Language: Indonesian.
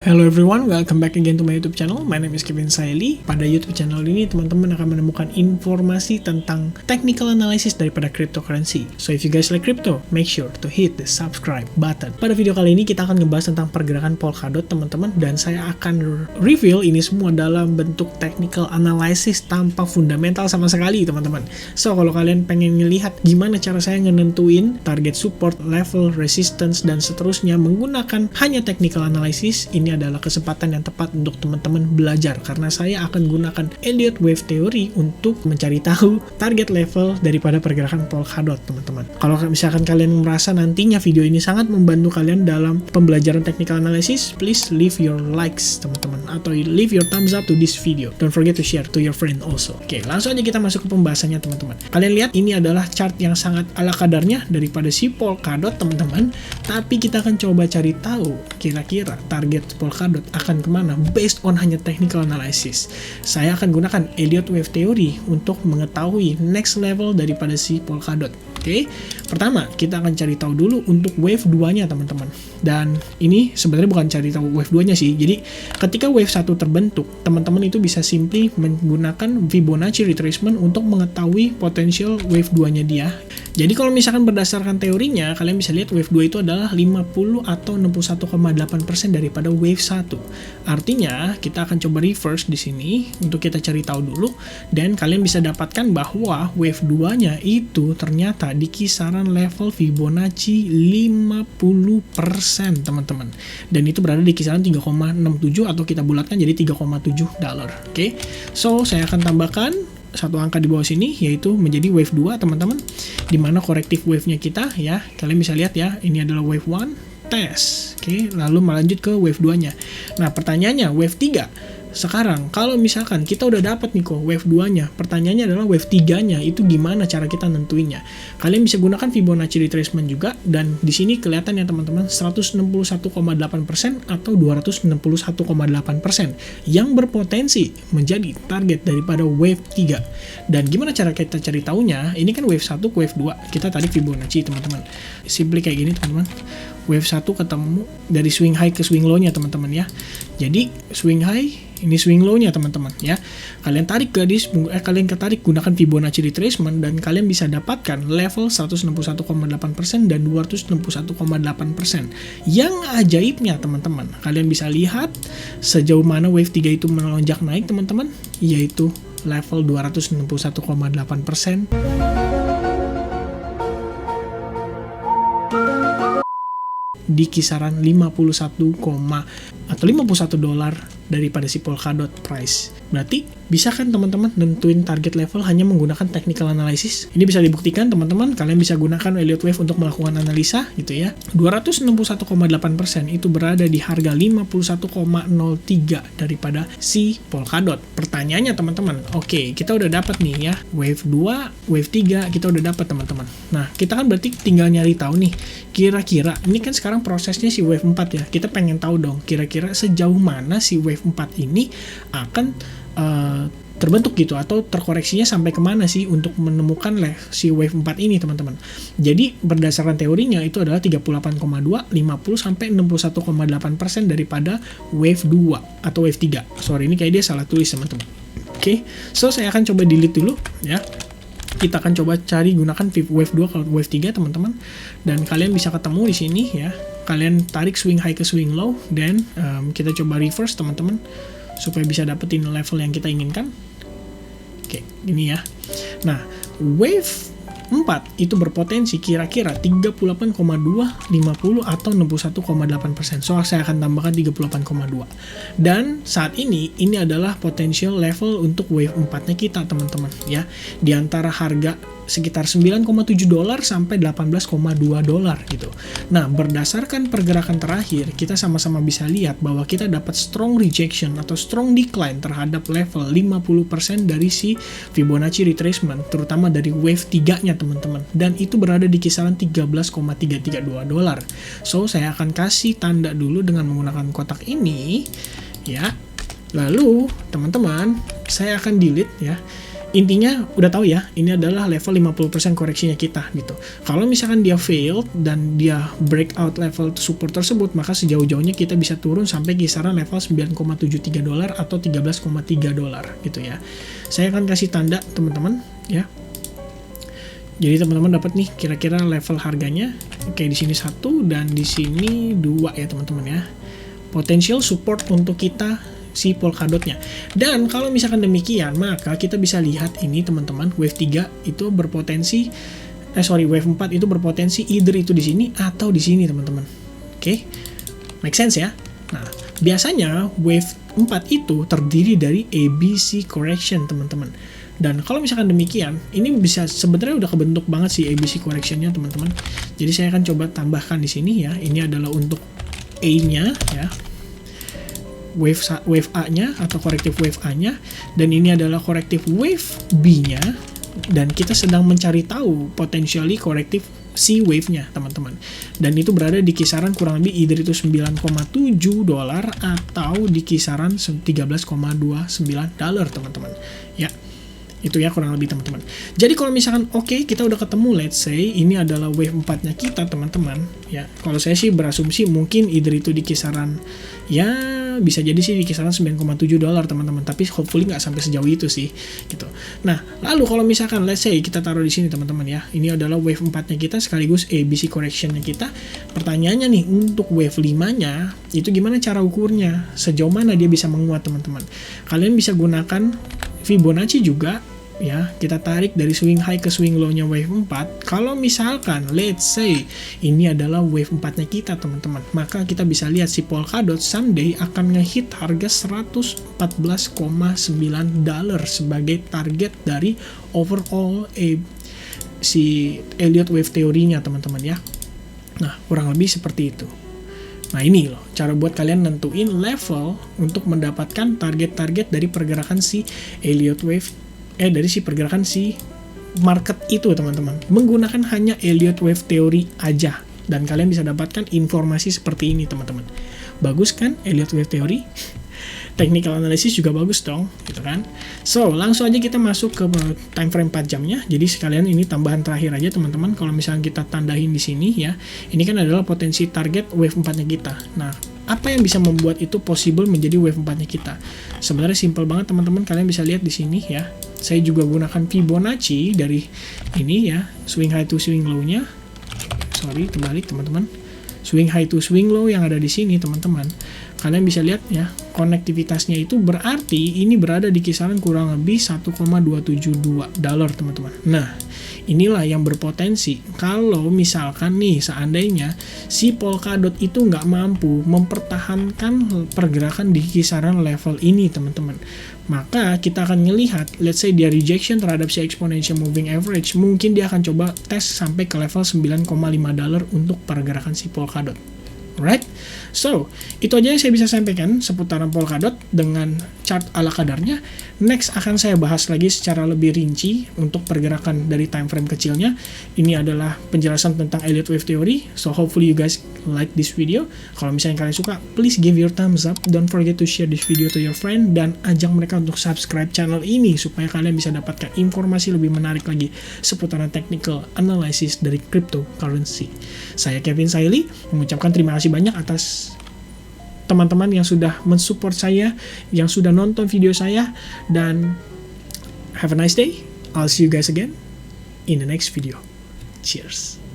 Hello everyone, welcome back again to my YouTube channel. My name is Kevin Saili. Pada YouTube channel ini, teman-teman akan menemukan informasi tentang technical analysis daripada cryptocurrency. So if you guys like crypto, make sure to hit the subscribe button. Pada video kali ini kita akan ngebahas tentang pergerakan Polkadot, teman-teman, dan saya akan reveal ini semua dalam bentuk technical analysis tanpa fundamental sama sekali, teman-teman. So kalau kalian pengen ngelihat gimana cara saya nentuin target support, level, resistance, dan seterusnya menggunakan hanya technical analysis, ini adalah kesempatan yang tepat untuk teman-teman belajar, karena saya akan gunakan Elliott Wave Theory untuk mencari tahu target level daripada pergerakan Polkadot, teman-teman. Kalau misalkan kalian merasa nantinya video ini sangat membantu kalian dalam pembelajaran technical analysis, please leave your likes, teman-teman, atau leave your thumbs up to this video. Don't forget to share to your friend also. Oke, langsung aja kita masuk ke pembahasannya, teman-teman. Kalian lihat ini adalah chart yang sangat ala kadarnya daripada si Polkadot, teman-teman, tapi kita akan coba cari tahu kira-kira target Polkadot akan kemana based on hanya technical analysis. Saya akan gunakan Elliott Wave Theory untuk mengetahui next level daripada si Polkadot. Oke, pertama kita akan cari tahu dulu untuk wave 2-nya, teman-teman. Dan ini sebenarnya bukan cari tahu wave 2-nya sih. Jadi ketika wave 1 terbentuk, teman-teman itu bisa simply menggunakan Fibonacci retracement untuk mengetahui potential wave 2-nya dia. Jadi kalau misalkan berdasarkan teorinya, kalian bisa lihat wave 2 itu adalah 50 atau 61,8% daripada wave 1. Artinya, kita akan coba reverse di sini untuk kita cari tahu dulu, dan kalian bisa dapatkan bahwa wave 2-nya itu ternyata di kisaran level Fibonacci 50%, teman-teman. Dan itu berada di kisaran 3,67 atau kita bulatkan jadi $3,7. Oke. So, saya akan tambahkan satu angka di bawah sini, yaitu menjadi wave 2, teman-teman, dimana korektif wave-nya kita, ya, kalian bisa lihat ya, ini adalah wave 1, tes, oke, lalu melanjut ke wave 2-nya. Nah, pertanyaannya, wave 3, sekarang, kalau misalkan kita udah dapat nih kok wave 2-nya, pertanyaannya adalah wave 3-nya, itu gimana cara kita nentuinnya? Kalian bisa gunakan Fibonacci retracement juga, dan di sini kelihatan ya, teman-teman, 161,8% atau 261,8% yang berpotensi menjadi target daripada wave 3. Dan gimana cara kita cari taunya? Ini kan wave 1 ke wave 2, kita tarik Fibonacci, teman-teman. Simply kayak gini, teman-teman. Wave 1 ketemu dari swing high ke swing low-nya, teman-teman, ya. Jadi swing high, ini swing low-nya, teman-teman, ya. Kalian tarik kalian ketarik gunakan Fibonacci retracement, dan kalian bisa dapatkan level 161,8% dan 261,8%. Yang ajaibnya, teman-teman, kalian bisa lihat sejauh mana wave 3 itu melonjak naik, teman-teman, yaitu level 261,8%. Di kisaran 51 $51 daripada si Polkadot price. Berarti bisa kan teman-teman nentuin target level hanya menggunakan technical analysis? Ini bisa dibuktikan, teman-teman. Kalian bisa gunakan Elliott Wave untuk melakukan analisa gitu ya. 261,8% itu berada di harga 51,03 daripada si Polkadot. Pertanyaannya, teman-teman, oke, kita udah dapat nih ya wave 2, wave 3 kita udah dapat, teman-teman. Nah, kita kan berarti tinggal nyari tahu nih, kira-kira ini kan sekarang prosesnya si wave 4 ya. Kita pengen tahu dong kira-kira sejauh mana si wave 4 ini akan terbentuk gitu, atau terkoreksinya sampai kemana sih untuk menemukan si wave 4 ini, teman-teman. Jadi berdasarkan teorinya itu adalah 38,2, 50 sampai 61,8% daripada wave 2 atau wave 3. Sorry, ini kayak dia salah tulis, teman-teman. Oke, so saya akan coba delete dulu ya. Kita akan coba cari gunakan wave 2 kalau wave 3, teman-teman. Dan kalian bisa ketemu di sini ya. Kalian tarik swing high ke swing low, dan kita coba reverse, teman-teman, supaya bisa dapetin level yang kita inginkan. Oke, ini ya. Nah, wave 4 itu berpotensi kira-kira 38,2, 50 atau 61,8%. So, saya akan tambahkan 38,2. Dan saat ini adalah potential level untuk wave 4-nya kita, teman-teman, ya. Di antara harga sekitar $9,7 sampai $18,2 gitu. Nah, berdasarkan pergerakan terakhir, kita sama-sama bisa lihat bahwa kita dapat strong rejection atau strong decline terhadap level 50% dari si Fibonacci retracement, terutama dari wave 3-nya, teman-teman. Dan itu berada di kisaran $13,332. So, saya akan kasih tanda dulu dengan menggunakan kotak ini, ya. Lalu, teman-teman, saya akan delete ya. intinya udah tahu ya, ini adalah level 50% koreksinya kita gitu. Kalau misalkan dia failed dan dia breakout level support tersebut, maka sejauh-jauhnya kita bisa turun sampai kisaran level 9,73 dolar atau 13,3 dolar gitu ya. Saya akan kasih tanda teman-teman ya. Jadi teman-teman dapat nih kira-kira level harganya. Kayak di sini 1 dan di sini 2 ya teman-teman ya. Potential support untuk kita si Polkadot-nya. Dan kalau misalkan demikian, maka kita bisa lihat ini teman-teman, wave 3 itu berpotensi wave 4 itu berpotensi either itu di sini atau di sini teman-teman. Oke. Make sense ya? Nah, biasanya wave 4 itu terdiri dari ABC correction teman-teman. Dan kalau misalkan demikian, ini bisa sebenarnya udah kebentuk banget sih ABC correction-nya teman-teman. Jadi saya akan coba tambahkan di sini ya. Ini adalah untuk A-nya ya. Wave A-nya atau korektif wave A-nya, dan ini adalah korektif wave B-nya, dan kita sedang mencari tahu potentially korektif C wave-nya teman-teman, dan itu berada di kisaran kurang lebih either itu 9,7 dolar atau di kisaran 13,29 dolar teman-teman ya. Itu ya kurang lebih teman-teman. Jadi kalau misalkan oke, kita udah ketemu, let's say ini adalah wave 4-nya kita teman-teman ya. Kalau saya sih berasumsi mungkin either itu di kisaran ya, bisa jadi sih di kisaran 9,7 dolar teman-teman, tapi hopefully nggak sampai sejauh itu sih gitu. Nah, lalu kalau misalkan let's say kita taruh di sini teman-teman ya. Ini adalah wave 4-nya kita sekaligus ABC correction-nya kita. Pertanyaannya nih, untuk wave 5-nya itu gimana cara ukurnya? Sejauh mana dia bisa menguat teman-teman? Kalian bisa gunakan Fibonacci juga ya, kita tarik dari swing high ke swing low-nya wave 4. Kalau misalkan let's say ini adalah wave 4-nya kita teman-teman, maka kita bisa lihat si Polkadot someday akan ngehit harga 114,9 dolar sebagai target dari overall si Elliott Wave teorinya teman-teman ya. Nah, kurang lebih seperti itu. Nah, ini loh cara buat kalian nentuin level untuk mendapatkan target-target dari pergerakan si Elliott Wave, dari si pergerakan si market itu teman-teman. Menggunakan hanya Elliott Wave teori aja, dan kalian bisa dapatkan informasi seperti ini teman-teman. Bagus kan Elliott Wave teori? Technical analysis juga bagus dong, gitu kan. So, langsung aja kita masuk ke time frame 4 jamnya. Jadi sekalian ini tambahan terakhir aja teman-teman. Kalau misalnya kita tandain di sini ya, ini kan adalah potensi target wave 4-nya kita. Nah, apa yang bisa membuat itu possible menjadi wave 4-nya kita? Sebenarnya simple banget teman-teman, kalian bisa lihat di sini ya. Saya juga gunakan Fibonacci dari ini ya, swing high to swing low-nya. Sorry, terbalik teman-teman. Swing high to swing low yang ada di sini teman-teman. Kalian bisa lihat ya, konektivitasnya itu berarti ini berada di kisaran kurang lebih 1,272 dolar teman-teman. Nah, inilah yang berpotensi kalau misalkan nih seandainya si Polkadot itu nggak mampu mempertahankan pergerakan di kisaran level ini teman-teman, maka kita akan melihat let's say dia rejection terhadap si exponential moving average. Mungkin dia akan coba tes sampai ke level 9,5 dolar untuk pergerakan si Polkadot. Right? So, itu aja yang saya bisa sampaikan seputaran Polkadot dengan chart ala kadarnya. Next akan saya bahas lagi secara lebih rinci untuk pergerakan dari time frame kecilnya. Ini adalah penjelasan tentang Elliott Wave Theory. So, hopefully you guys like this video. Kalau misalnya kalian suka, please give your thumbs up. Don't forget to share this video to your friend. Dan ajak mereka untuk subscribe channel ini supaya kalian bisa dapatkan informasi lebih menarik lagi seputaran technical analysis dari cryptocurrency. Saya Kevin Saili, mengucapkan terima kasih banyak atas teman-teman yang sudah mensupport saya, yang sudah nonton video saya, dan have a nice day. I'll see you guys again in the next video. Cheers.